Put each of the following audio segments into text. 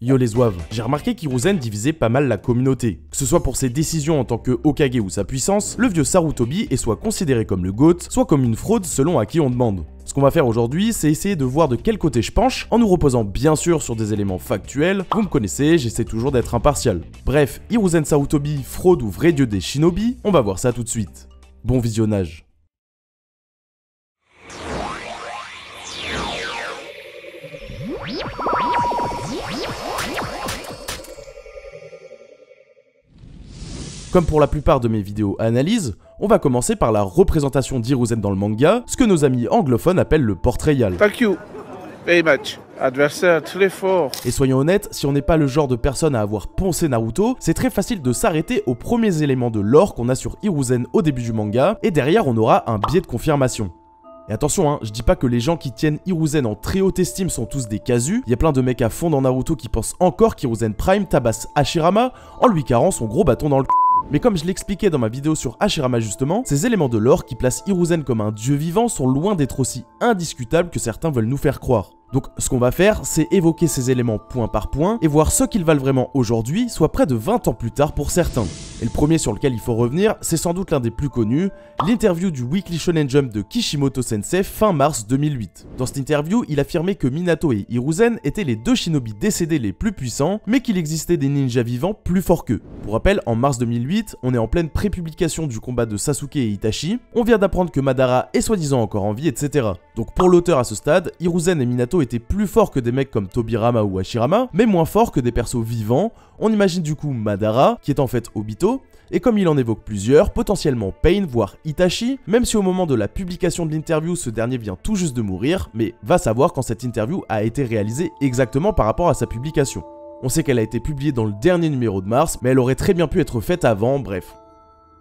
Yo les zouaves, j'ai remarqué qu'Hiruzen divisait pas mal la communauté. Que ce soit pour ses décisions en tant que Hokage ou sa puissance, le vieux Sarutobi est soit considéré comme le GOAT, soit comme une fraude selon à qui on demande. Ce qu'on va faire aujourd'hui, c'est essayer de voir de quel côté je penche, en nous reposant bien sûr sur des éléments factuels. Vous me connaissez, j'essaie toujours d'être impartial. Bref, Hiruzen Sarutobi, fraude ou vrai dieu des shinobi, on va voir ça tout de suite. Bon visionnage. Comme pour la plupart de mes vidéos analyses, on va commencer par la représentation d'Hiruzen dans le manga, ce que nos amis anglophones appellent le portrayal. Thank you very much. Adversaire très fort. Et soyons honnêtes, si on n'est pas le genre de personne à avoir poncé Naruto, c'est très facile de s'arrêter aux premiers éléments de lore qu'on a sur Hiruzen au début du manga, et derrière on aura un biais de confirmation. Et attention, hein, je dis pas que les gens qui tiennent Hiruzen en très haute estime sont tous des casus, il y a plein de mecs à fond dans Naruto qui pensent encore qu'Hiruzen Prime tabasse Hashirama en lui carrant son gros bâton dans le cul. Mais comme je l'expliquais dans ma vidéo sur Hashirama justement, ces éléments de lore qui placent Hiruzen comme un dieu vivant sont loin d'être aussi indiscutables que certains veulent nous faire croire. Donc ce qu'on va faire, c'est évoquer ces éléments point par point et voir ce qu'ils valent vraiment aujourd'hui, soit près de 20 ans plus tard pour certains. Et le premier sur lequel il faut revenir, c'est sans doute l'un des plus connus, l'interview du Weekly Shonen Jump de Kishimoto Sensei fin mars 2008. Dans cette interview, il affirmait que Minato et Hiruzen étaient les deux shinobi décédés les plus puissants, mais qu'il existait des ninjas vivants plus forts qu'eux. Pour rappel, en mars 2008, on est en pleine pré-publication du combat de Sasuke et Itachi, on vient d'apprendre que Madara est soi-disant encore en vie, etc. Donc pour l'auteur à ce stade, Hiruzen et Minato étaient plus forts que des mecs comme Tobirama ou Hashirama, mais moins forts que des persos vivants. On imagine du coup Madara, qui est en fait Obito, et comme il en évoque plusieurs, potentiellement Pain, voire Itachi, même si au moment de la publication de l'interview, ce dernier vient tout juste de mourir, mais va savoir quand cette interview a été réalisée exactement par rapport à sa publication. On sait qu'elle a été publiée dans le dernier numéro de mars, mais elle aurait très bien pu être faite avant, bref.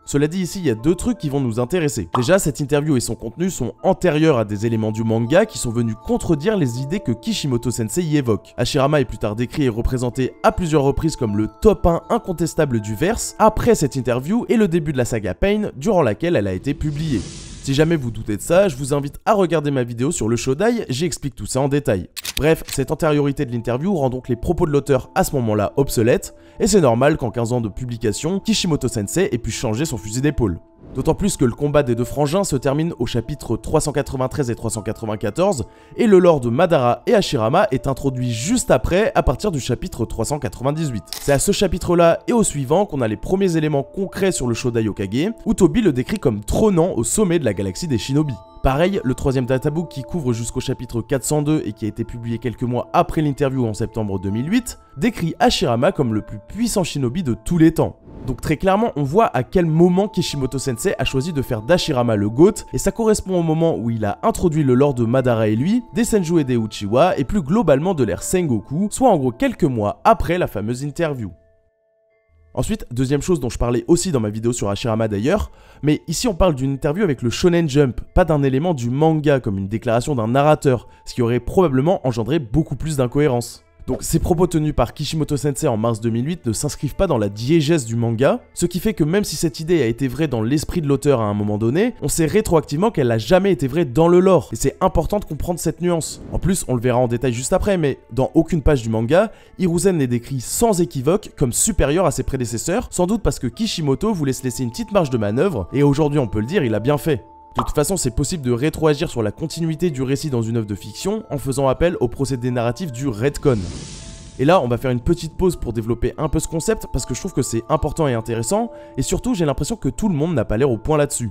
Cela dit, ici, il y a deux trucs qui vont nous intéresser. Déjà, cette interview et son contenu sont antérieurs à des éléments du manga qui sont venus contredire les idées que Kishimoto Sensei y évoque. Hashirama est plus tard décrit et représenté à plusieurs reprises comme le top 1 incontestable du verse, après cette interview et le début de la saga Pain, durant laquelle elle a été publiée. Si jamais vous doutez de ça, je vous invite à regarder ma vidéo sur le Shodai, j'explique tout ça en détail. Bref, cette antériorité de l'interview rend donc les propos de l'auteur à ce moment-là obsolètes, et c'est normal qu'en 15 ans de publication, Kishimoto Sensei ait pu changer son fusil d'épaule. D'autant plus que le combat des deux frangins se termine au chapitre 393 et 394, et le lore de Madara et Hashirama est introduit juste après, à partir du chapitre 398. C'est à ce chapitre-là et au suivant qu'on a les premiers éléments concrets sur le Shodai Hokage, où Toby le décrit comme trônant au sommet de la galaxie des shinobi. Pareil, le troisième databook qui couvre jusqu'au chapitre 402 et qui a été publié quelques mois après l'interview en septembre 2008, décrit Hashirama comme le plus puissant shinobi de tous les temps. Donc très clairement, on voit à quel moment Kishimoto Sensei a choisi de faire d'Hashirama le GOAT, et ça correspond au moment où il a introduit le lore de Madara et lui, des Senju et des Uchiwa, et plus globalement de l'ère Sengoku, soit en gros quelques mois après la fameuse interview. Ensuite, deuxième chose dont je parlais aussi dans ma vidéo sur Hashirama d'ailleurs, mais ici on parle d'une interview avec le Shonen Jump, pas d'un élément du manga comme une déclaration d'un narrateur, ce qui aurait probablement engendré beaucoup plus d'incohérences. Donc ces propos tenus par Kishimoto Sensei en mars 2008 ne s'inscrivent pas dans la diégèse du manga, ce qui fait que même si cette idée a été vraie dans l'esprit de l'auteur à un moment donné, on sait rétroactivement qu'elle n'a jamais été vraie dans le lore, et c'est important de comprendre cette nuance. En plus, on le verra en détail juste après, mais dans aucune page du manga, Hiruzen n'est décrit sans équivoque comme supérieur à ses prédécesseurs, sans doute parce que Kishimoto voulait se laisser une petite marge de manœuvre, et aujourd'hui on peut le dire, il a bien fait. De toute façon, c'est possible de rétroagir sur la continuité du récit dans une œuvre de fiction en faisant appel au procédé narratif du retcon. Et là, on va faire une petite pause pour développer un peu ce concept parce que je trouve que c'est important et intéressant, et surtout j'ai l'impression que tout le monde n'a pas l'air au point là-dessus.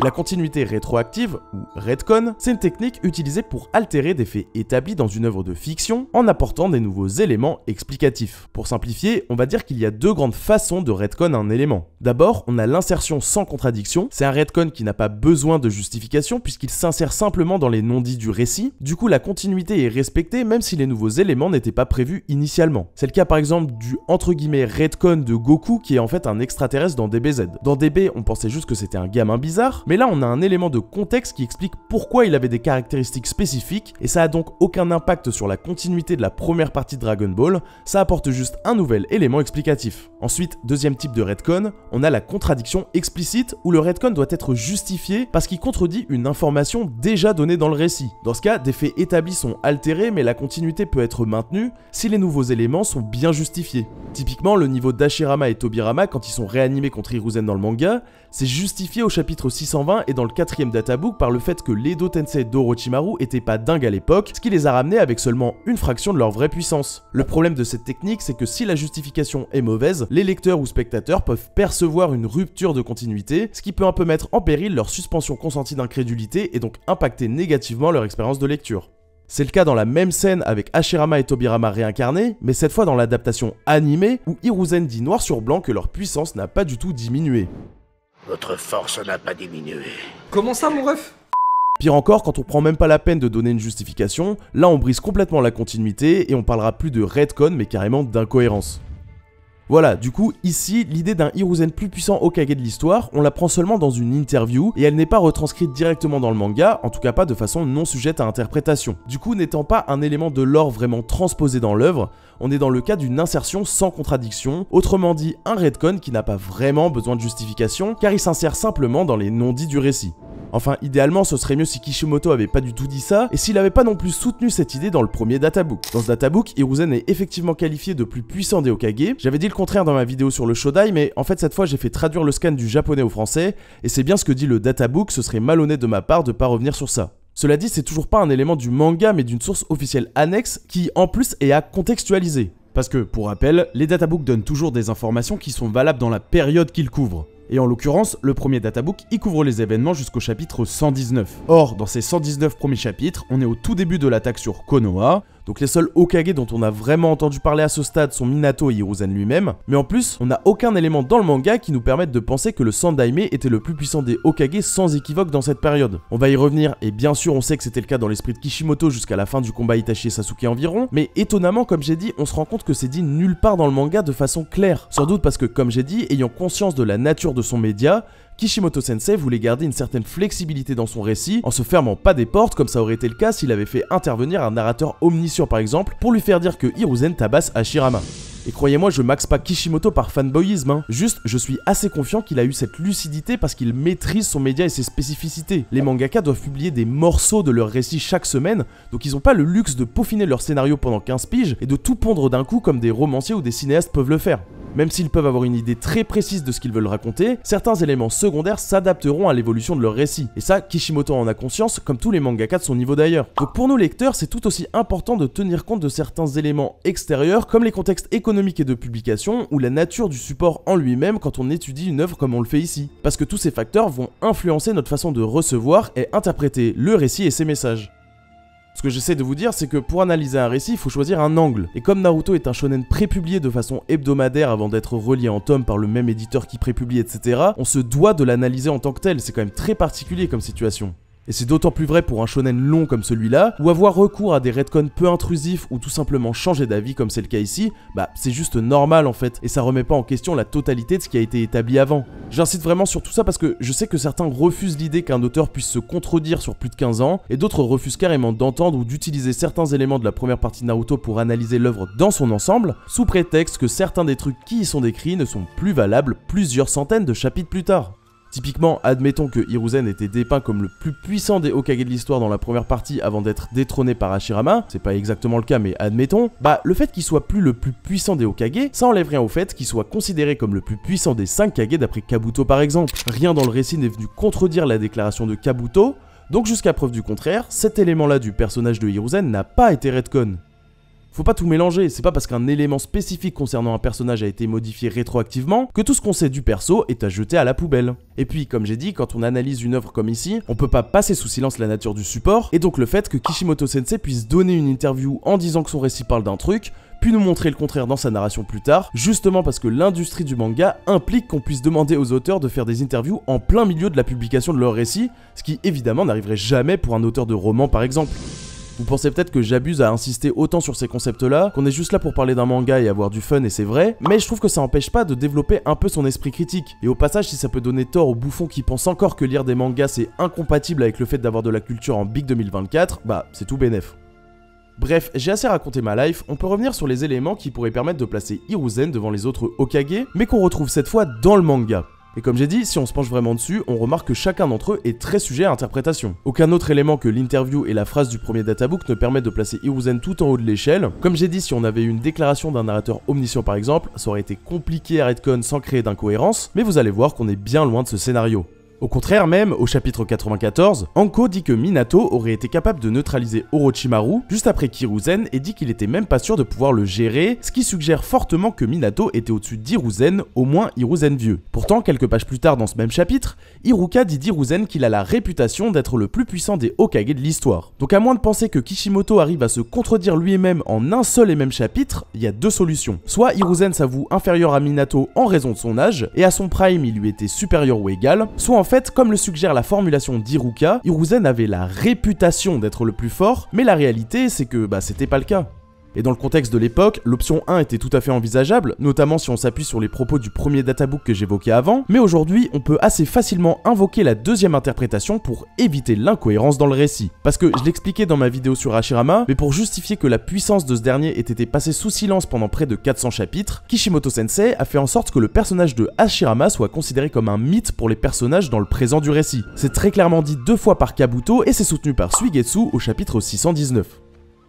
La continuité rétroactive, ou retcon, c'est une technique utilisée pour altérer des faits établis dans une œuvre de fiction en apportant des nouveaux éléments explicatifs. Pour simplifier, on va dire qu'il y a deux grandes façons de retcon un élément. D'abord, on a l'insertion sans contradiction, c'est un retcon qui n'a pas besoin de justification puisqu'il s'insère simplement dans les non-dits du récit, du coup la continuité est respectée même si les nouveaux éléments n'étaient pas prévus initialement. C'est le cas par exemple du entre guillemets retcon de Goku qui est en fait un extraterrestre dans DBZ. Dans DB, on pensait juste que c'était un gamin bizarre, mais là on a un élément de contexte qui explique pourquoi il avait des caractéristiques spécifiques, et ça a donc aucun impact sur la continuité de la première partie de Dragon Ball, ça apporte juste un nouvel élément explicatif. Ensuite, deuxième type de retcon, on a la contradiction explicite, où le retcon doit être justifié parce qu'il contredit une information déjà donnée dans le récit. Dans ce cas, des faits établis sont altérés, mais la continuité peut être maintenue si les nouveaux éléments sont bien justifiés. Typiquement, le niveau d'Hashirama et Tobirama quand ils sont réanimés contre Hiruzen dans le manga, c'est justifié au chapitre 620 et dans le 4ème databook par le fait que l'Edo Tensei d'Orochimaru était pas dingue à l'époque, ce qui les a ramenés avec seulement une fraction de leur vraie puissance. Le problème de cette technique, c'est que si la justification est mauvaise, les lecteurs ou spectateurs peuvent percevoir une rupture de continuité, ce qui peut un peu mettre en péril leur suspension consentie d'incrédulité et donc impacter négativement leur expérience de lecture. C'est le cas dans la même scène avec Hashirama et Tobirama réincarnés, mais cette fois dans l'adaptation animée où Hiruzen dit noir sur blanc que leur puissance n'a pas du tout diminué. Votre force n'a pas diminué. Comment ça, mon ref? Pire encore, quand on prend même pas la peine de donner une justification, là on brise complètement la continuité et on parlera plus de retcon mais carrément d'incohérence. Voilà, du coup, ici, l'idée d'un Hiruzen plus puissant Hokage de l'histoire, on la prend seulement dans une interview, et elle n'est pas retranscrite directement dans le manga, en tout cas pas de façon non sujette à interprétation. Du coup, n'étant pas un élément de lore vraiment transposé dans l'œuvre, on est dans le cas d'une insertion sans contradiction, autrement dit un retcon qui n'a pas vraiment besoin de justification, car il s'insère simplement dans les non-dits du récit. Enfin, idéalement, ce serait mieux si Kishimoto avait pas du tout dit ça, et s'il avait pas non plus soutenu cette idée dans le premier databook. Dans ce databook, Hiruzen est effectivement qualifié de plus puissant des Hokage. J'avais dit le contraire dans ma vidéo sur le Shodai, mais en fait cette fois j'ai fait traduire le scan du japonais au français, et c'est bien ce que dit le databook, ce serait malhonnête de ma part de pas revenir sur ça. Cela dit, c'est toujours pas un élément du manga, mais d'une source officielle annexe, qui en plus est à contextualiser. Parce que, pour rappel, les databooks donnent toujours des informations qui sont valables dans la période qu'ils couvrent. Et en l'occurrence, le premier databook, il couvre les événements jusqu'au chapitre 119. Or, dans ces 119 premiers chapitres, on est au tout début de l'attaque sur Konoha, donc les seuls Hokage dont on a vraiment entendu parler à ce stade sont Minato et Hiruzen lui-même, mais en plus, on n'a aucun élément dans le manga qui nous permette de penser que le Sandaime était le plus puissant des Hokage sans équivoque dans cette période. On va y revenir, et bien sûr on sait que c'était le cas dans l'esprit de Kishimoto jusqu'à la fin du combat Itachi et Sasuke environ, mais étonnamment, comme j'ai dit, on se rend compte que c'est dit nulle part dans le manga de façon claire. Sans doute parce que, comme j'ai dit, ayant conscience de la nature de son média, Kishimoto Sensei voulait garder une certaine flexibilité dans son récit, en se fermant pas des portes comme ça aurait été le cas s'il avait fait intervenir un narrateur omniscient par exemple, pour lui faire dire que Hiruzen tabasse Hashirama. Et croyez-moi, je maxe pas Kishimoto par fanboyisme, hein. Juste, je suis assez confiant qu'il a eu cette lucidité parce qu'il maîtrise son média et ses spécificités. Les mangaka doivent publier des morceaux de leur récit chaque semaine, donc ils ont pas le luxe de peaufiner leur scénario pendant 15 piges et de tout pondre d'un coup comme des romanciers ou des cinéastes peuvent le faire. Même s'ils peuvent avoir une idée très précise de ce qu'ils veulent raconter, certains éléments secondaires s'adapteront à l'évolution de leur récit. Et ça, Kishimoto en a conscience, comme tous les mangaka de son niveau d'ailleurs. Donc pour nos lecteurs, c'est tout aussi important de tenir compte de certains éléments extérieurs, comme les contextes économiques et de publication, ou la nature du support en lui-même quand on étudie une œuvre comme on le fait ici. Parce que tous ces facteurs vont influencer notre façon de recevoir et interpréter le récit et ses messages. Ce que j'essaie de vous dire, c'est que pour analyser un récit, il faut choisir un angle. Et comme Naruto est un shonen prépublié de façon hebdomadaire avant d'être relié en tomes par le même éditeur qui prépublie, etc., on se doit de l'analyser en tant que tel, c'est quand même très particulier comme situation. Et c'est d'autant plus vrai pour un shonen long comme celui-là, où avoir recours à des retcons peu intrusifs ou tout simplement changer d'avis comme c'est le cas ici, bah c'est juste normal en fait, et ça remet pas en question la totalité de ce qui a été établi avant. J'insiste vraiment sur tout ça parce que je sais que certains refusent l'idée qu'un auteur puisse se contredire sur plus de 15 ans, et d'autres refusent carrément d'entendre ou d'utiliser certains éléments de la première partie de Naruto pour analyser l'œuvre dans son ensemble, sous prétexte que certains des trucs qui y sont décrits ne sont plus valables plusieurs centaines de chapitres plus tard. Typiquement, admettons que Hiruzen était dépeint comme le plus puissant des Hokage de l'histoire dans la première partie avant d'être détrôné par Hashirama, c'est pas exactement le cas mais admettons, bah le fait qu'il soit plus le plus puissant des Hokage, ça enlève rien au fait qu'il soit considéré comme le plus puissant des 5 Kage d'après Kabuto par exemple. Rien dans le récit n'est venu contredire la déclaration de Kabuto, donc jusqu'à preuve du contraire, cet élément-là du personnage de Hiruzen n'a pas été retcon. Faut pas tout mélanger, c'est pas parce qu'un élément spécifique concernant un personnage a été modifié rétroactivement que tout ce qu'on sait du perso est à jeter à la poubelle. Et puis, comme j'ai dit, quand on analyse une œuvre comme ici, on peut pas passer sous silence la nature du support, et donc le fait que Kishimoto Sensei puisse donner une interview en disant que son récit parle d'un truc, puis nous montrer le contraire dans sa narration plus tard, justement parce que l'industrie du manga implique qu'on puisse demander aux auteurs de faire des interviews en plein milieu de la publication de leur récit, ce qui évidemment n'arriverait jamais pour un auteur de roman par exemple. Vous pensez peut-être que j'abuse à insister autant sur ces concepts-là, qu'on est juste là pour parler d'un manga et avoir du fun, et c'est vrai, mais je trouve que ça empêche pas de développer un peu son esprit critique. Et au passage, si ça peut donner tort aux bouffons qui pensent encore que lire des mangas c'est incompatible avec le fait d'avoir de la culture en Big 2024, bah c'est tout bénef. Bref, j'ai assez raconté ma life, on peut revenir sur les éléments qui pourraient permettre de placer Hiruzen devant les autres Hokage, mais qu'on retrouve cette fois dans le manga. Et comme j'ai dit, si on se penche vraiment dessus, on remarque que chacun d'entre eux est très sujet à interprétation. Aucun autre élément que l'interview et la phrase du premier databook ne permettent de placer Hiruzen tout en haut de l'échelle. Comme j'ai dit, si on avait eu une déclaration d'un narrateur omniscient par exemple, ça aurait été compliqué à retcon sans créer d'incohérence, mais vous allez voir qu'on est bien loin de ce scénario. Au contraire même, au chapitre 94, Anko dit que Minato aurait été capable de neutraliser Orochimaru juste après qu'Hiruzen et dit qu'il était même pas sûr de pouvoir le gérer, ce qui suggère fortement que Minato était au-dessus d'Hiruzen, au moins Hiruzen vieux. Pourtant, quelques pages plus tard dans ce même chapitre, Iruka dit d'Hiruzen qu'il a la réputation d'être le plus puissant des Hokage de l'histoire. Donc à moins de penser que Kishimoto arrive à se contredire lui-même en un seul et même chapitre, il y a deux solutions. Soit Hiruzen s'avoue inférieur à Minato en raison de son âge, et à son prime il lui était supérieur ou égal, soit en fait, comme le suggère la formulation d'Iruka, Hiruzen avait la réputation d'être le plus fort, mais la réalité c'est que c'était pas le cas. Et dans le contexte de l'époque, l'option 1 était tout à fait envisageable, notamment si on s'appuie sur les propos du premier databook que j'évoquais avant, mais aujourd'hui on peut assez facilement invoquer la deuxième interprétation pour éviter l'incohérence dans le récit. Parce que je l'expliquais dans ma vidéo sur Hashirama, mais pour justifier que la puissance de ce dernier ait été passée sous silence pendant près de 400 chapitres, Kishimoto Sensei a fait en sorte que le personnage de Hashirama soit considéré comme un mythe pour les personnages dans le présent du récit. C'est très clairement dit 2 fois par Kabuto et c'est soutenu par Suigetsu au chapitre 619.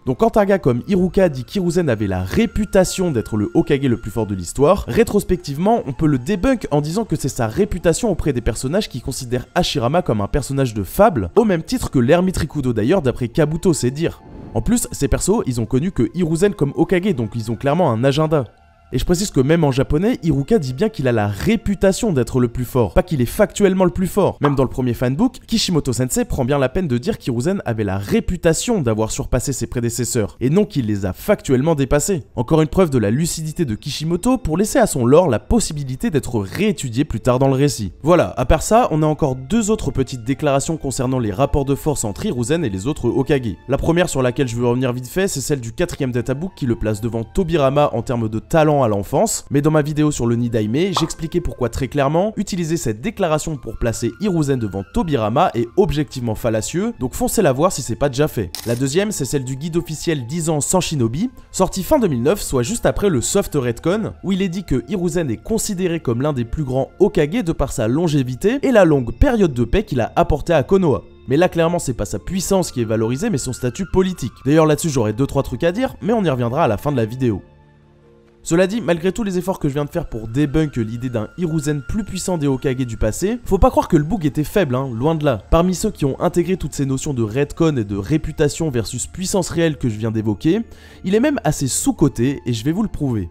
Donc quand un gars comme Iruka dit qu'Hiruzen avait la réputation d'être le Hokage le plus fort de l'histoire, rétrospectivement, on peut le débunk en disant que c'est sa réputation auprès des personnages qui considèrent Hashirama comme un personnage de fable, au même titre que l'ermite Rikudo d'ailleurs d'après Kabuto, c'est dire. En plus, ces persos, ils ont connu que Hiruzen comme Hokage, donc ils ont clairement un agenda. Et je précise que même en japonais, Iruka dit bien qu'il a la réputation d'être le plus fort, pas qu'il est factuellement le plus fort. Même dans le premier fanbook, Kishimoto Sensei prend bien la peine de dire qu'Hiruzen avait la réputation d'avoir surpassé ses prédécesseurs, et non qu'il les a factuellement dépassés. Encore une preuve de la lucidité de Kishimoto pour laisser à son lore la possibilité d'être réétudié plus tard dans le récit. Voilà, à part ça, on a encore 2 autres petites déclarations concernant les rapports de force entre Hiruzen et les autres Hokage. La première sur laquelle je veux revenir vite fait, c'est celle du 4e databook qui le place devant Tobirama en termes de talent à l'enfance, mais dans ma vidéo sur le Nidaime, j'expliquais pourquoi très clairement, utiliser cette déclaration pour placer Hiruzen devant Tobirama est objectivement fallacieux, donc foncez la voir si c'est pas déjà fait. La deuxième, c'est celle du guide officiel 10 ans sans Shinobi, sorti fin 2009, soit juste après le soft retcon, où il est dit que Hiruzen est considéré comme l'un des plus grands Hokage de par sa longévité et la longue période de paix qu'il a apportée à Konoha. Mais là clairement c'est pas sa puissance qui est valorisée mais son statut politique. D'ailleurs là-dessus j'aurais 2-3 trucs à dire, mais on y reviendra à la fin de la vidéo. Cela dit, malgré tous les efforts que je viens de faire pour débunk l'idée d'un Hiruzen plus puissant des Hokage du passé, faut pas croire que le bug était faible, loin de là. Parmi ceux qui ont intégré toutes ces notions de retcon et de réputation versus puissance réelle que je viens d'évoquer, il est même assez sous-coté et je vais vous le prouver.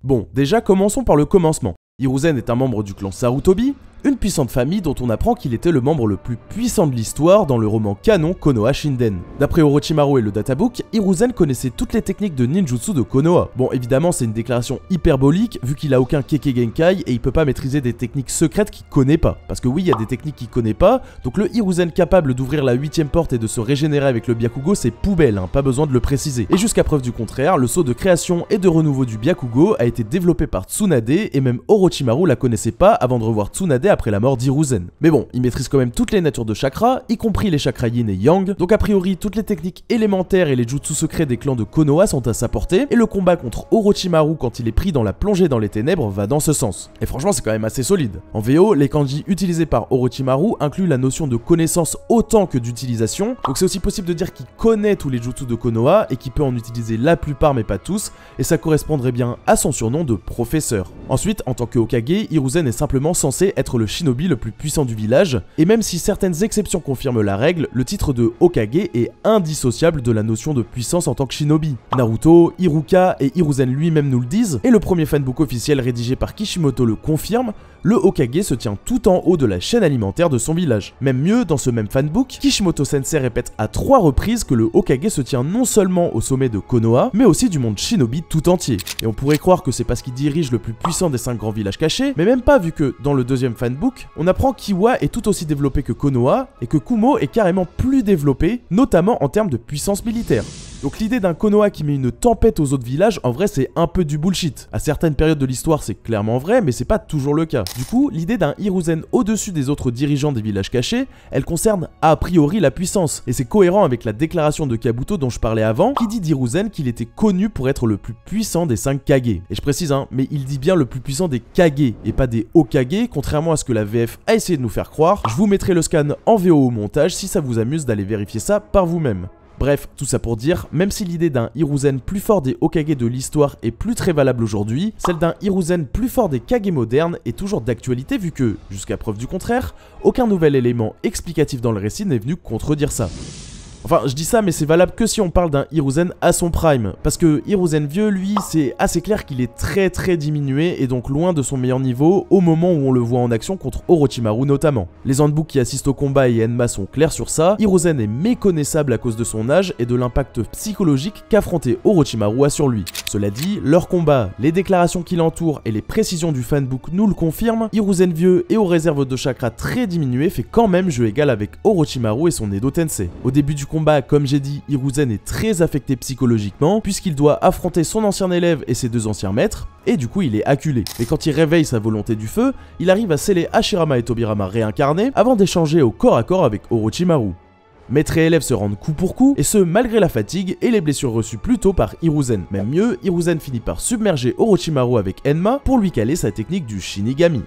Bon, déjà commençons par le commencement. Hiruzen est un membre du clan Sarutobi, une puissante famille dont on apprend qu'il était le membre le plus puissant de l'histoire dans le roman canon Konoha Shinden. D'après Orochimaru et le databook, Hiruzen connaissait toutes les techniques de ninjutsu de Konoha. Bon, évidemment, c'est une déclaration hyperbolique vu qu'il a aucun Kekkei Genkai et il peut pas maîtriser des techniques secrètes qu'il connaît pas. Parce que oui, il y a des techniques qu'il connaît pas, donc le Hiruzen capable d'ouvrir la 8ème porte et de se régénérer avec le Byakugo, c'est poubelle, pas besoin de le préciser. Et jusqu'à preuve du contraire, le saut de création et de renouveau du Byakugo a été développé par Tsunade et même Orochimaru la connaissait pas avant de revoir Tsunade après la mort d'Hiruzen. Mais bon, il maîtrise quand même toutes les natures de chakras, y compris les chakras yin et yang, donc a priori toutes les techniques élémentaires et les jutsu secrets des clans de Konoha sont à sa portée, et le combat contre Orochimaru quand il est pris dans la plongée dans les ténèbres va dans ce sens. Et franchement c'est quand même assez solide. En VO, les kanji utilisés par Orochimaru incluent la notion de connaissance autant que d'utilisation, donc c'est aussi possible de dire qu'il connaît tous les jutsu de Konoha et qu'il peut en utiliser la plupart mais pas tous, et ça correspondrait bien à son surnom de professeur. Ensuite, en tant que Hokage, Hiruzen est simplement censé être le shinobi le plus puissant du village, et même si certaines exceptions confirment la règle, le titre de Hokage est indissociable de la notion de puissance en tant que shinobi. Naruto, Iruka et Hiruzen lui-même nous le disent, et le premier fanbook officiel rédigé par Kishimoto le confirme, le Hokage se tient tout en haut de la chaîne alimentaire de son village. Même mieux, dans ce même fanbook, Kishimoto Sensei répète à 3 reprises que le Hokage se tient non seulement au sommet de Konoha, mais aussi du monde shinobi tout entier. Et on pourrait croire que c'est parce qu'il dirige le plus puissant des 5 grands villages cachés, mais même pas vu que, dans le deuxième fanbook, fanbook, on apprend qu'Iwa est tout aussi développé que Konoha et que Kumo est carrément plus développé, notamment en termes de puissance militaire. Donc l'idée d'un Konoha qui met une tempête aux autres villages, en vrai c'est un peu du bullshit. À certaines périodes de l'histoire c'est clairement vrai, mais c'est pas toujours le cas. Du coup, l'idée d'un Hiruzen au-dessus des autres dirigeants des villages cachés, elle concerne a priori la puissance. Et c'est cohérent avec la déclaration de Kabuto dont je parlais avant, qui dit d'Hiruzen qu'il était connu pour être le plus puissant des 5 Kage. Et je précise, mais il dit bien le plus puissant des Kage, et pas des Hokage, contrairement à ce que la VF a essayé de nous faire croire. Je vous mettrai le scan en VO au montage si ça vous amuse d'aller vérifier ça par vous-même. Bref, tout ça pour dire, même si l'idée d'un Hiruzen plus fort des Hokage de l'histoire est plus très valable aujourd'hui, celle d'un Hiruzen plus fort des Kage modernes est toujours d'actualité vu que, jusqu'à preuve du contraire, aucun nouvel élément explicatif dans le récit n'est venu contredire ça. Enfin, je dis ça, mais c'est valable que si on parle d'un Hiruzen à son prime. Parce que Hiruzen vieux, lui, c'est assez clair qu'il est très diminué et donc loin de son meilleur niveau au moment où on le voit en action contre Orochimaru notamment. Les handbooks qui assistent au combat et Enma sont clairs sur ça, Hiruzen est méconnaissable à cause de son âge et de l'impact psychologique qu'affronter Orochimaru a sur lui. Cela dit, leur combat, les déclarations qui l'entourent et les précisions du fanbook nous le confirment, Hiruzen vieux et aux réserves de chakra très diminuées fait quand même jeu égal avec Orochimaru et son Edo Tensei. Au début du combat, comme j'ai dit, Hiruzen est très affecté psychologiquement puisqu'il doit affronter son ancien élève et ses 2 anciens maîtres, et du coup il est acculé. Mais quand il réveille sa volonté du feu, il arrive à sceller Hashirama et Tobirama réincarnés avant d'échanger au corps à corps avec Orochimaru. Maître et élève se rendent coup pour coup, et ce malgré la fatigue et les blessures reçues plus tôt par Hiruzen. Même mieux, Hiruzen finit par submerger Orochimaru avec Enma pour lui caler sa technique du Shinigami.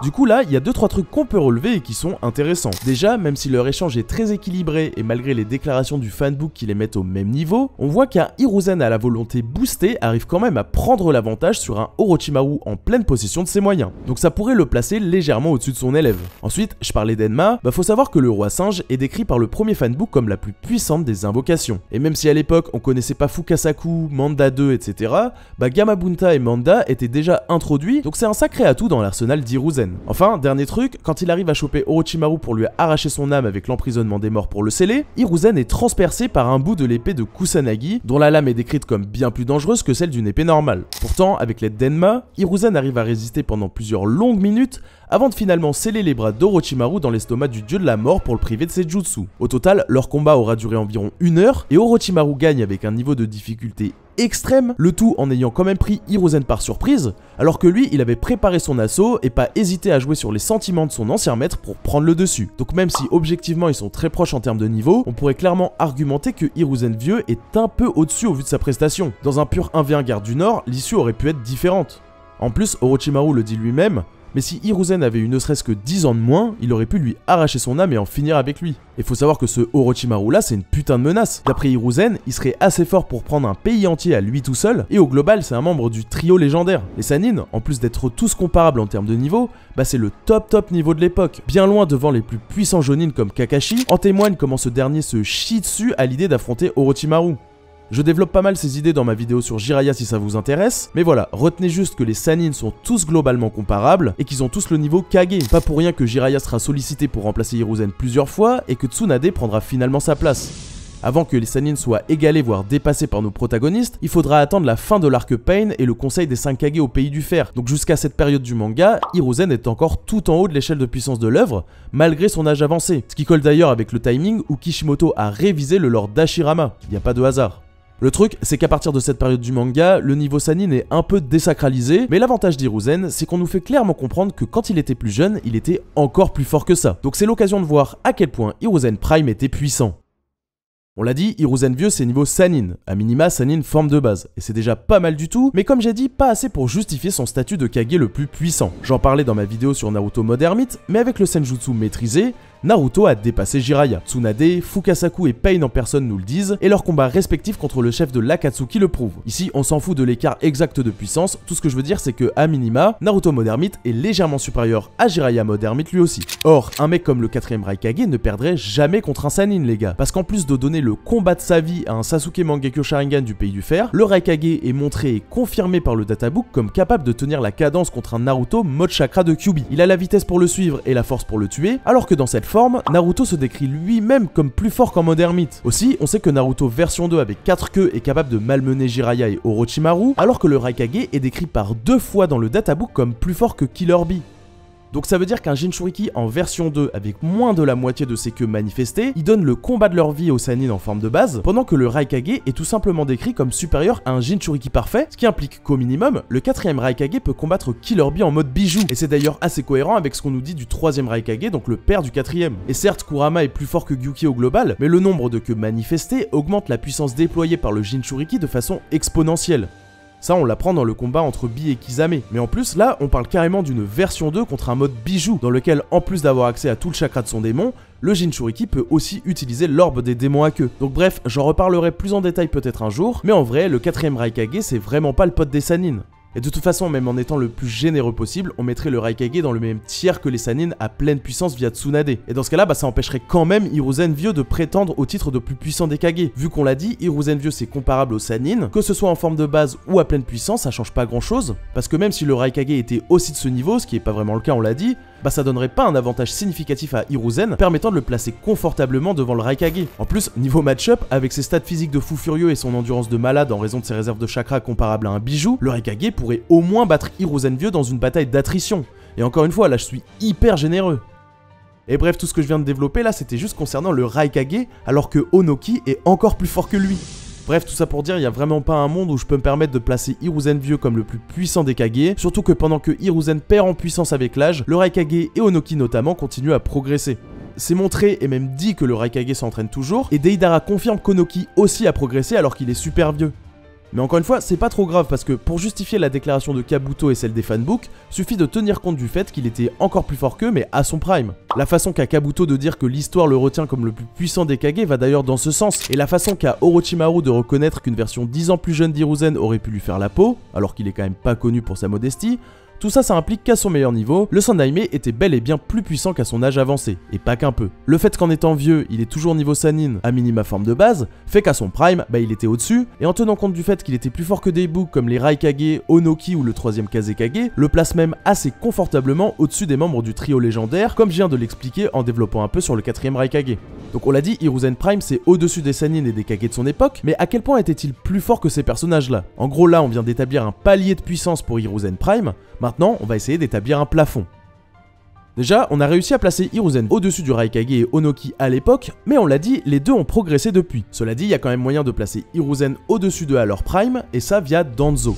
Du coup là, il y a 2-3 trucs qu'on peut relever et qui sont intéressants. Déjà, même si leur échange est très équilibré et malgré les déclarations du fanbook qui les mettent au même niveau, on voit qu'un Hiruzen à la volonté boostée arrive quand même à prendre l'avantage sur un Orochimaru en pleine possession de ses moyens. Donc ça pourrait le placer légèrement au-dessus de son élève. Ensuite, je parlais d'Enma, faut savoir que le roi singe est décrit par le premier fanbook comme la plus puissante des invocations. Et même si à l'époque on connaissait pas Fukasaku, Manda 2, etc., Gamabunta et Manda étaient déjà introduits, donc c'est un sacré atout dans l'arsenal d'Hiruzen. Enfin, dernier truc, quand il arrive à choper Orochimaru pour lui arracher son âme avec l'emprisonnement des morts pour le sceller, Hiruzen est transpercé par un bout de l'épée de Kusanagi, dont la lame est décrite comme bien plus dangereuse que celle d'une épée normale. Pourtant, avec l'aide d'Enma, Hiruzen arrive à résister pendant plusieurs longues minutes avant de finalement sceller les bras d'Orochimaru dans l'estomac du dieu de la mort pour le priver de ses jutsu. Au total, leur combat aura duré environ 1 heure et Orochimaru gagne avec un niveau de difficulté extrême, le tout en ayant quand même pris Hiruzen par surprise, alors que lui, il avait préparé son assaut et pas hésité à jouer sur les sentiments de son ancien maître pour prendre le dessus. Donc même si objectivement ils sont très proches en termes de niveau, on pourrait clairement argumenter que Hiruzen vieux est un peu au-dessus au vu de sa prestation. Dans un pur 1v1 garde du Nord, l'issue aurait pu être différente. En plus, Orochimaru le dit lui-même, mais si Hiruzen avait eu ne serait-ce que 10 ans de moins, il aurait pu lui arracher son âme et en finir avec lui. Et faut savoir que ce Orochimaru là, c'est une putain de menace. D'après Hiruzen, il serait assez fort pour prendre un pays entier à lui tout seul, et au global, c'est un membre du trio légendaire. Les Sannin, en plus d'être tous comparables en termes de niveau, c'est le top niveau de l'époque. Bien loin devant les plus puissants Jonin comme Kakashi, en témoigne comment ce dernier se chie dessus à l'idée d'affronter Orochimaru. Je développe pas mal ces idées dans ma vidéo sur Jiraiya si ça vous intéresse, mais voilà, retenez juste que les Sannin sont tous globalement comparables et qu'ils ont tous le niveau Kage. Pas pour rien que Jiraiya sera sollicité pour remplacer Hiruzen plusieurs fois et que Tsunade prendra finalement sa place. Avant que les Sannin soient égalés voire dépassés par nos protagonistes, il faudra attendre la fin de l'arc Pain et le conseil des 5 Kage au pays du fer. Donc jusqu'à cette période du manga, Hiruzen est encore tout en haut de l'échelle de puissance de l'œuvre, malgré son âge avancé. Ce qui colle d'ailleurs avec le timing où Kishimoto a révisé le lore d'Hashirama. Il n'y a pas de hasard. Le truc, c'est qu'à partir de cette période du manga, le niveau Sannin est un peu désacralisé, mais l'avantage d'Hiruzen, c'est qu'on nous fait clairement comprendre que quand il était plus jeune, il était encore plus fort que ça. Donc c'est l'occasion de voir à quel point Hiruzen Prime était puissant. On l'a dit, Hiruzen vieux c'est niveau Sannin, à minima Sannin forme de base, et c'est déjà pas mal du tout, mais comme j'ai dit, pas assez pour justifier son statut de Kage le plus puissant. J'en parlais dans ma vidéo sur Naruto Modern Myth, mais avec le Senjutsu maîtrisé, Naruto a dépassé Jiraiya. Tsunade, Fukasaku et Pain en personne nous le disent, et leurs combats respectifs contre le chef de l'Akatsuki le prouvent. Ici, on s'en fout de l'écart exact de puissance, tout ce que je veux dire c'est que, à minima, Naruto Modern Myth est légèrement supérieur à Jiraiya Modern Myth lui aussi. Or, un mec comme le 4ème Raikage ne perdrait jamais contre un Sannin les gars, parce qu'en plus de donner le combat de sa vie à un Sasuke Mangekyo Sharingan du pays du fer, le Raikage est montré et confirmé par le databook comme capable de tenir la cadence contre un Naruto mode chakra de Kyuubi. Il a la vitesse pour le suivre et la force pour le tuer, alors que dans cette forme, Naruto se décrit lui-même comme plus fort qu'en Modern Myth. Aussi, on sait que Naruto version 2 avec 4 queues est capable de malmener Jiraiya et Orochimaru, alors que le Raikage est décrit par 2 fois dans le databook comme plus fort que Killer Bee. Donc ça veut dire qu'un Jinchuriki en version 2 avec moins de la moitié de ses queues manifestées, il donne le combat de leur vie aux Sannin en forme de base, pendant que le Raikage est tout simplement décrit comme supérieur à un Jinchuriki parfait, ce qui implique qu'au minimum, le 4ème Raikage peut combattre Killer Bee en mode bijou, et c'est d'ailleurs assez cohérent avec ce qu'on nous dit du 3ème Raikage, donc le père du 4ème. Et certes, Kurama est plus fort que Gyuki au global, mais le nombre de queues manifestées augmente la puissance déployée par le Jinchuriki de façon exponentielle. Ça, on l'apprend dans le combat entre Bee et Kisame. Mais en plus, là, on parle carrément d'une version 2 contre un mode bijou, dans lequel, en plus d'avoir accès à tout le chakra de son démon, le Jinchuriki peut aussi utiliser l'orbe des démons à queue. Donc bref, j'en reparlerai plus en détail peut-être un jour, mais en vrai, le 4ème Raikage, c'est vraiment pas le pote des Sannin. Et de toute façon, même en étant le plus généreux possible, on mettrait le Raikage dans le même tiers que les Sannin à pleine puissance via Tsunade. Et dans ce cas-là, ça empêcherait quand même Hiruzen Vieux de prétendre au titre de plus puissant des Kage. Vu qu'on l'a dit, Hiruzen Vieux c'est comparable aux Sannin, que ce soit en forme de base ou à pleine puissance, ça change pas grand-chose. Parce que même si le Raikage était aussi de ce niveau, ce qui est pas vraiment le cas, on l'a dit, ça donnerait pas un avantage significatif à Hiruzen, permettant de le placer confortablement devant le Raikage. En plus, niveau match-up, avec ses stats physiques de fou furieux et son endurance de malade en raison de ses réserves de chakra comparables à un bijou, le Raikage pourrait au moins battre Hiruzen Vieux dans une bataille d'attrition. Et encore une fois, là je suis hyper généreux. Et bref, tout ce que je viens de développer là, c'était juste concernant le Raikage, alors que Onoki est encore plus fort que lui. Bref, tout ça pour dire, il n'y a vraiment pas un monde où je peux me permettre de placer Hiruzen Vieux comme le plus puissant des Kage, surtout que pendant que Hiruzen perd en puissance avec l'âge, le Raikage et Onoki notamment continuent à progresser. C'est montré et même dit que le Raikage s'entraîne toujours, et Deidara confirme qu'Onoki aussi a progressé alors qu'il est super vieux. Mais encore une fois, c'est pas trop grave parce que pour justifier la déclaration de Kabuto et celle des fanbooks, suffit de tenir compte du fait qu'il était encore plus fort qu'eux mais à son prime. La façon qu'a Kabuto de dire que l'histoire le retient comme le plus puissant des Kage va d'ailleurs dans ce sens, et la façon qu'a Orochimaru de reconnaître qu'une version 10 ans plus jeune d'Hiruzen aurait pu lui faire la peau, alors qu'il est quand même pas connu pour sa modestie, tout ça, ça implique qu'à son meilleur niveau, le Sandaime était bel et bien plus puissant qu'à son âge avancé, et pas qu'un peu. Le fait qu'en étant vieux, il est toujours niveau Sannin, à minima forme de base, fait qu'à son prime, il était au-dessus, et en tenant compte du fait qu'il était plus fort que des boucs comme les Raikage, Onoki ou le 3ème Kazekage, le place même assez confortablement au-dessus des membres du trio légendaire, comme je viens de l'expliquer en développant un peu sur le 4ème Raikage. Donc on l'a dit, Hiruzen Prime c'est au-dessus des Sannin et des Kage de son époque, mais à quel point était-il plus fort que ces personnages-là? En gros là, on vient d'établir un palier de puissance pour Hiruzen Prime, maintenant on va essayer d'établir un plafond. Déjà, on a réussi à placer Hiruzen au-dessus du Raikage et Onoki à l'époque, mais on l'a dit, les deux ont progressé depuis. Cela dit, il y a quand même moyen de placer Hiruzen au-dessus d'eux à leur prime, et ça via Danzo.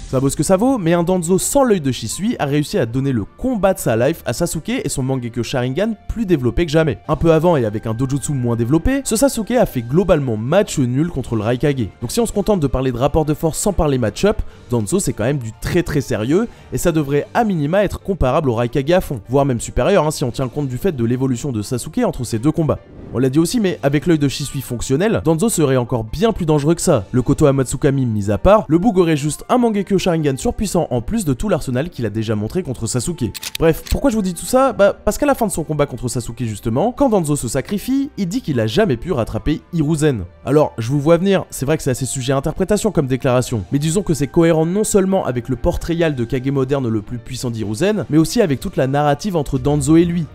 Ça vaut ce que ça vaut, mais un Danzo sans l'œil de Shisui a réussi à donner le combat de sa life à Sasuke et son Mangekyo Sharingan plus développé que jamais. Un peu avant et avec un dojutsu moins développé, ce Sasuke a fait globalement match nul contre le Raikage. Donc si on se contente de parler de rapport de force sans parler match-up, Danzo c'est quand même du très sérieux, et ça devrait à minima être comparable au Raikage à fond, voire même supérieur si on tient compte du fait de l'évolution de Sasuke entre ces deux combats. On l'a dit aussi, mais avec l'œil de Shisui fonctionnel, Danzo serait encore bien plus dangereux que ça. Le Koto Amatsukami mis à part, le Boog aurait juste un Mangekyo Sharingan surpuissant en plus de tout l'arsenal qu'il a déjà montré contre Sasuke. Bref, pourquoi je vous dis tout ça? Parce qu'à la fin de son combat contre Sasuke justement, quand Danzo se sacrifie, il dit qu'il a jamais pu rattraper Hiruzen. Alors, je vous vois venir, c'est vrai que c'est assez sujet à interprétation comme déclaration, mais disons que c'est cohérent non seulement avec le portrayal de Kage moderne le plus puissant d'Hiruzen, mais aussi avec toute la narrative entre Danzo et lui.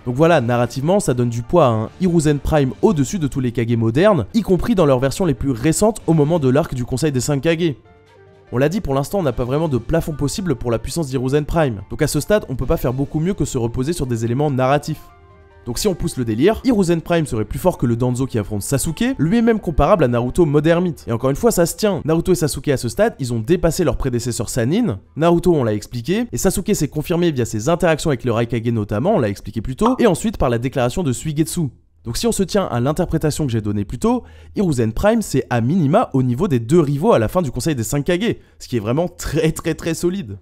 Donc voilà, narrativement, ça donne du poids à un Hiruzen Prime au-dessus de tous les Kage modernes, y compris dans leurs versions les plus récentes au moment de l'arc du Conseil des 5 Kage. On l'a dit, pour l'instant, on n'a pas vraiment de plafond possible pour la puissance d'Hiruzen Prime. Donc à ce stade, on peut pas faire beaucoup mieux que se reposer sur des éléments narratifs. Donc si on pousse le délire, Hiruzen Prime serait plus fort que le Danzo qui affronte Sasuke, lui-même comparable à Naruto mode ermite. Et encore une fois, ça se tient. Naruto et Sasuke à ce stade, ils ont dépassé leur prédécesseur Sannin. Naruto, on l'a expliqué, et Sasuke s'est confirmé via ses interactions avec le Raikage notamment, on l'a expliqué plus tôt, et ensuite par la déclaration de Suigetsu. Donc si on se tient à l'interprétation que j'ai donnée plus tôt, Hiruzen Prime c'est à minima au niveau des deux rivaux à la fin du Conseil des 5 Kage, ce qui est vraiment très solide.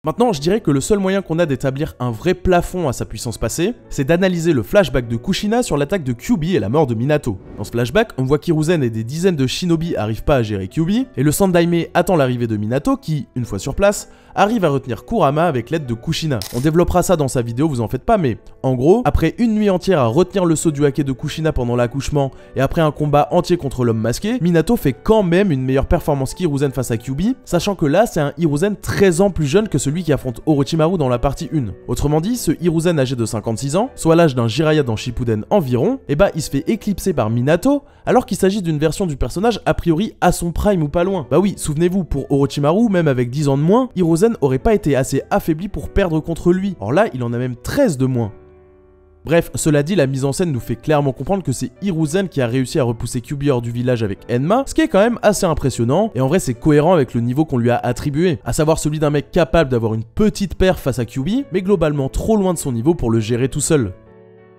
Maintenant, je dirais que le seul moyen qu'on a d'établir un vrai plafond à sa puissance passée, c'est d'analyser le flashback de Kushina sur l'attaque de Kyuubi et la mort de Minato. Dans ce flashback, on voit qu'Hiruzen et des dizaines de shinobi arrivent pas à gérer Kyuubi, et le Sandaime attend l'arrivée de Minato qui, une fois sur place, arrive à retenir Kurama avec l'aide de Kushina. On développera ça dans sa vidéo, vous en faites pas, mais en gros, après une nuit entière à retenir le saut du hake de Kushina pendant l'accouchement, et après un combat entier contre l'homme masqué, Minato fait quand même une meilleure performance qu'Hiruzen face à Kyuubi, sachant que là, c'est un Hiruzen 13 ans plus jeune que celui celui qui affronte Orochimaru dans la partie 1. Autrement dit, ce Hiruzen âgé de 56 ans, soit l'âge d'un Jiraiya dans Shippuden environ, et bah il se fait éclipser par Minato, alors qu'il s'agit d'une version du personnage a priori à son prime ou pas loin. Bah oui, souvenez-vous, pour Orochimaru, même avec 10 ans de moins, Hiruzen aurait pas été assez affaibli pour perdre contre lui. Or là, il en a même 13 de moins. Bref, cela dit, la mise en scène nous fait clairement comprendre que c'est Hiruzen qui a réussi à repousser Kyuubi hors du village avec Enma, ce qui est quand même assez impressionnant, et en vrai c'est cohérent avec le niveau qu'on lui a attribué, à savoir celui d'un mec capable d'avoir une petite perf face à Kyuubi, mais globalement trop loin de son niveau pour le gérer tout seul.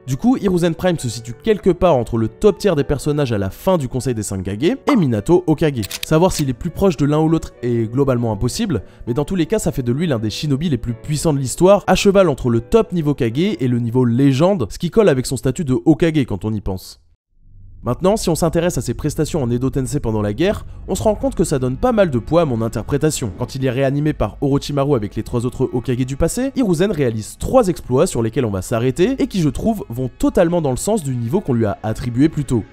Du coup, Hiruzen Prime se situe quelque part entre le top tier des personnages à la fin du Conseil des 5 Kage et Minato Hokage. Savoir s'il est plus proche de l'un ou l'autre est globalement impossible, mais dans tous les cas ça fait de lui l'un des shinobi les plus puissants de l'histoire, à cheval entre le top niveau Kage et le niveau légende, ce qui colle avec son statut de Hokage quand on y pense. Maintenant, si on s'intéresse à ses prestations en Edo Tensei pendant la guerre, on se rend compte que ça donne pas mal de poids à mon interprétation. Quand il est réanimé par Orochimaru avec les 3 autres Hokage du passé, Hiruzen réalise 3 exploits sur lesquels on va s'arrêter et qui, je trouve, vont totalement dans le sens du niveau qu'on lui a attribué plus tôt.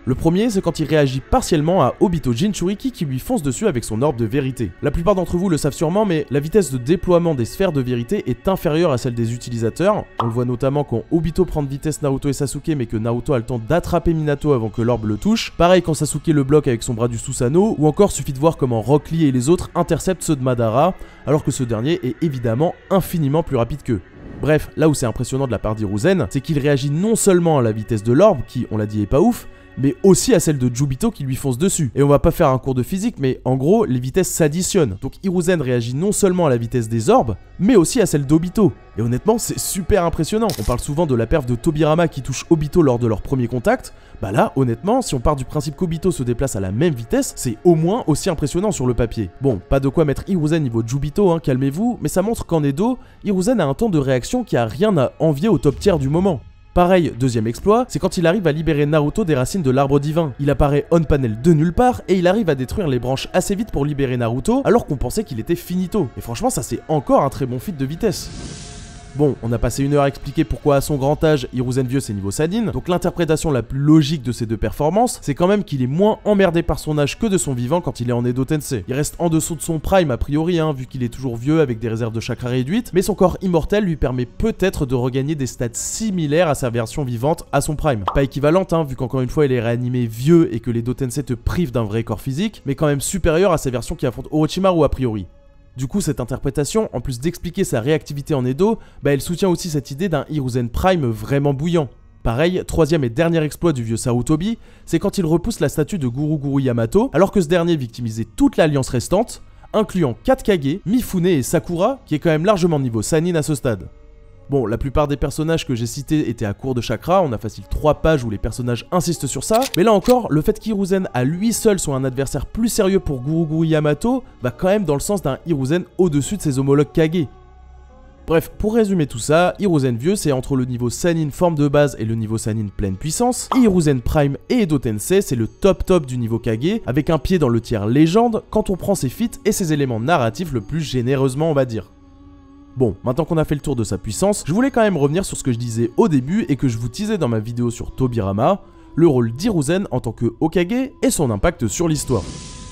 Le premier, c'est quand il réagit partiellement à Obito Jinchuriki qui lui fonce dessus avec son orbe de vérité. La plupart d'entre vous le savent sûrement, mais la vitesse de déploiement des sphères de vérité est inférieure à celle des utilisateurs. On le voit notamment quand Obito prend de vitesse Naruto et Sasuke, mais que Naruto a le temps d'attraper Minato avant que l'orbe le touche. Pareil quand Sasuke le bloque avec son bras du Susanoo, ou encore suffit de voir comment Rock Lee et les autres interceptent ceux de Madara, alors que ce dernier est évidemment infiniment plus rapide qu'eux. Bref, là où c'est impressionnant de la part d'Hiruzen, c'est qu'il réagit non seulement à la vitesse de l'orbe, qui, on l'a dit, est pas ouf, mais aussi à celle de Jubito qui lui fonce dessus. Et on va pas faire un cours de physique, mais en gros, les vitesses s'additionnent. Donc Hiruzen réagit non seulement à la vitesse des orbes, mais aussi à celle d'Obito. Et honnêtement, c'est super impressionnant. On parle souvent de la perf de Tobirama qui touche Obito lors de leur premier contact. Bah là, honnêtement, si on part du principe qu'Obito se déplace à la même vitesse, c'est au moins aussi impressionnant sur le papier. Bon, pas de quoi mettre Hiruzen niveau Jubito, hein, calmez-vous, mais ça montre qu'en Edo, Hiruzen a un temps de réaction qui a rien à envier au top tier du moment. Pareil, deuxième exploit, c'est quand il arrive à libérer Naruto des racines de l'arbre divin. Il apparaît on panel de nulle part et il arrive à détruire les branches assez vite pour libérer Naruto alors qu'on pensait qu'il était finito. Et franchement ça c'est encore un très bon feat de vitesse. Bon, on a passé 1 heure à expliquer pourquoi à son grand âge, Hiruzen vieux c'est niveau Sannin, donc l'interprétation la plus logique de ces deux performances, c'est quand même qu'il est moins emmerdé par son âge que de son vivant quand il est en Edo Tensei. Il reste en dessous de son prime a priori, hein, vu qu'il est toujours vieux avec des réserves de chakra réduites, mais son corps immortel lui permet peut-être de regagner des stats similaires à sa version vivante à son prime. Pas équivalente, hein, vu qu'encore une fois il est réanimé vieux et que l'Edo Tensei te prive d'un vrai corps physique, mais quand même supérieur à sa version qui affronte Orochimaru a priori. Du coup, cette interprétation, en plus d'expliquer sa réactivité en Edo, bah elle soutient aussi cette idée d'un Hiruzen Prime vraiment bouillant. Pareil, troisième et dernier exploit du vieux Sarutobi, c'est quand il repousse la statue de Guru Yamato, alors que ce dernier victimisait toute l'alliance restante, incluant 4 Kage, Mifune et Sakura, qui est quand même largement niveau Sannin à ce stade. Bon, la plupart des personnages que j'ai cités étaient à court de chakra, on a facile 3 pages où les personnages insistent sur ça, mais là encore, le fait qu'Hiruzen à lui seul soit un adversaire plus sérieux pour Guru Yamato va quand même dans le sens d'un Hiruzen au-dessus de ses homologues Kage. Bref, pour résumer tout ça, Hiruzen vieux c'est entre le niveau Sannin forme de base et le niveau Sannin pleine puissance, et Hiruzen Prime et Edo Tensei c'est le top du niveau Kage, avec un pied dans le tiers légende quand on prend ses feats et ses éléments narratifs le plus généreusement on va dire. Bon, maintenant qu'on a fait le tour de sa puissance, je voulais quand même revenir sur ce que je disais au début et que je vous teasais dans ma vidéo sur Tobirama, le rôle d'Hiruzen en tant que Hokage et son impact sur l'histoire.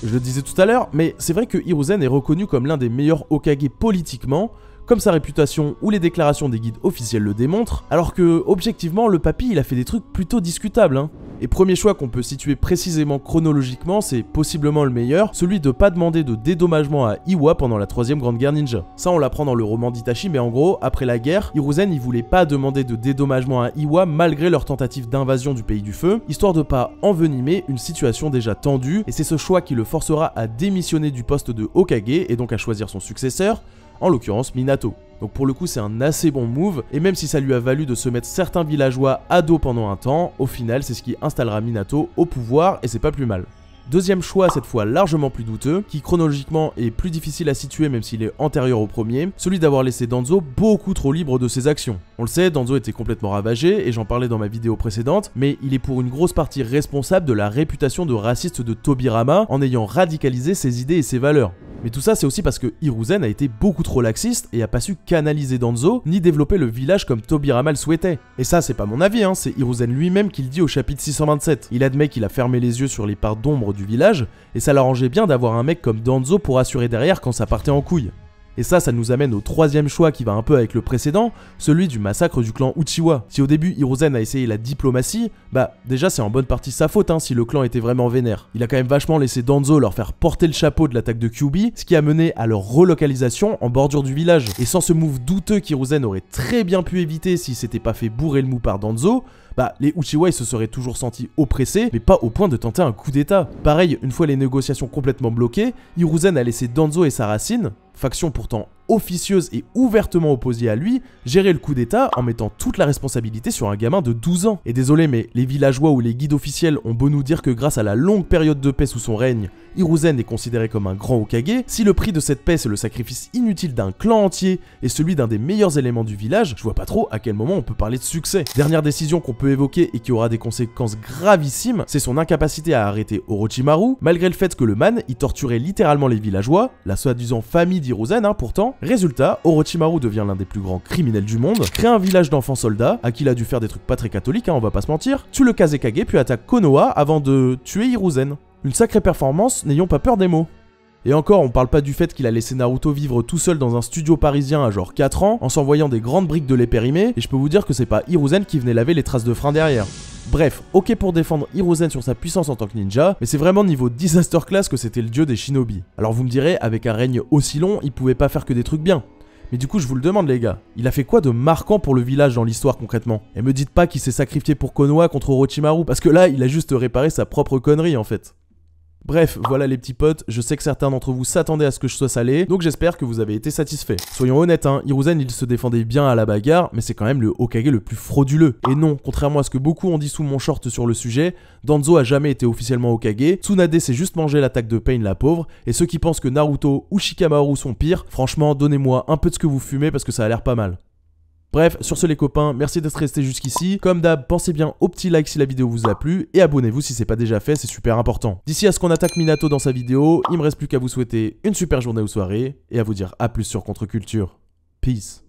Je le disais tout à l'heure, mais c'est vrai que Hiruzen est reconnu comme l'un des meilleurs Hokage politiquement, comme sa réputation ou les déclarations des guides officiels le démontrent, alors que, objectivement, le papy il a fait des trucs plutôt discutables, hein. Et premier choix qu'on peut situer précisément chronologiquement, c'est possiblement le meilleur, celui de pas demander de dédommagement à Iwa pendant la 3ème grande guerre ninja. Ça on l'apprend dans le roman d'Itachi, mais en gros, après la guerre, Hiruzen il voulait pas demander de dédommagement à Iwa malgré leur tentative d'invasion du pays du feu, histoire de pas envenimer une situation déjà tendue, et c'est ce choix qui le forcera à démissionner du poste de Hokage et donc à choisir son successeur, en l'occurrence Minato. Donc pour le coup c'est un assez bon move, et même si ça lui a valu de se mettre certains villageois à dos pendant un temps, au final c'est ce qui installera Minato au pouvoir et c'est pas plus mal. Deuxième choix, cette fois largement plus douteux, qui chronologiquement est plus difficile à situer même s'il est antérieur au premier, celui d'avoir laissé Danzo beaucoup trop libre de ses actions. On le sait, Danzo était complètement ravagé, et j'en parlais dans ma vidéo précédente, mais il est pour une grosse partie responsable de la réputation de raciste de Tobirama en ayant radicalisé ses idées et ses valeurs. Mais tout ça c'est aussi parce que Hiruzen a été beaucoup trop laxiste et a pas su canaliser Danzo, ni développer le village comme Tobirama le souhaitait. Et ça c'est pas mon avis, hein, c'est Hiruzen lui-même qui le dit au chapitre 627. Il admet qu'il a fermé les yeux sur les parts d'ombre du village, et ça l'arrangeait bien d'avoir un mec comme Danzo pour assurer derrière quand ça partait en couille. Et ça nous amène au troisième choix qui va un peu avec le précédent, celui du massacre du clan Uchiwa. Si au début Hiruzen a essayé la diplomatie, bah déjà c'est en bonne partie sa faute si le clan était vraiment vénère. Il a quand même vachement laissé Danzo leur faire porter le chapeau de l'attaque de Kyuubi, ce qui a mené à leur relocalisation en bordure du village. Et sans ce move douteux qu'Hiruzen aurait très bien pu éviter s'il s'était pas fait bourrer le mou par Danzo, bah les Uchiwa ils se seraient toujours sentis oppressés, mais pas au point de tenter un coup d'état. Pareil, une fois les négociations complètement bloquées, Hiruzen a laissé Danzo et sa racine, faction pourtant officieuse et ouvertement opposée à lui, gérer le coup d'état en mettant toute la responsabilité sur un gamin de 12 ans. Et désolé mais les villageois ou les guides officiels ont beau nous dire que grâce à la longue période de paix sous son règne, Hiruzen est considéré comme un grand Hokage, si le prix de cette paix c'est le sacrifice inutile d'un clan entier et celui d'un des meilleurs éléments du village, je vois pas trop à quel moment on peut parler de succès. Dernière décision qu'on peut évoquer et qui aura des conséquences gravissimes, c'est son incapacité à arrêter Orochimaru, malgré le fait que le man y torturait littéralement les villageois, la soi-disant famille d'Hiruzen pourtant. Résultat, Orochimaru devient l'un des plus grands criminels du monde, crée un village d'enfants soldats, à qui il a dû faire des trucs pas très catholiques, on va pas se mentir, tue le Kazekage puis attaque Konoha avant de tuer Hiruzen. Une sacrée performance, n'ayons pas peur des mots. Et encore, on parle pas du fait qu'il a laissé Naruto vivre tout seul dans un studio parisien à genre 4 ans, en s'envoyant des grandes briques de lait périmé, et je peux vous dire que c'est pas Hiruzen qui venait laver les traces de frein derrière. Bref, ok pour défendre Hiruzen sur sa puissance en tant que ninja, mais c'est vraiment niveau disaster class que c'était le dieu des shinobi. Alors vous me direz, avec un règne aussi long, il pouvait pas faire que des trucs bien. Mais du coup je vous le demande les gars, il a fait quoi de marquant pour le village dans l'histoire concrètement? Et me dites pas qu'il s'est sacrifié pour Konoha contre Orochimaru, parce que là il a juste réparé sa propre connerie en fait. Bref, voilà les petits potes, je sais que certains d'entre vous s'attendaient à ce que je sois salé, donc j'espère que vous avez été satisfaits. Soyons honnêtes, Hiruzen il se défendait bien à la bagarre, mais c'est quand même le Hokage le plus frauduleux. Et non, contrairement à ce que beaucoup ont dit sous mon short sur le sujet, Danzo a jamais été officiellement Hokage, Tsunade s'est juste mangé l'attaque de Pain la pauvre, et ceux qui pensent que Naruto ou Shikamaru sont pires, franchement donnez-moi un peu de ce que vous fumez parce que ça a l'air pas mal. Bref, sur ce les copains, merci d'être restés jusqu'ici. Comme d'hab, pensez bien au petit like si la vidéo vous a plu et abonnez-vous si c'est pas déjà fait, c'est super important. D'ici à ce qu'on attaque Minato dans sa vidéo, il me reste plus qu'à vous souhaiter une super journée ou soirée et à vous dire à plus sur Contre-Culture. Peace.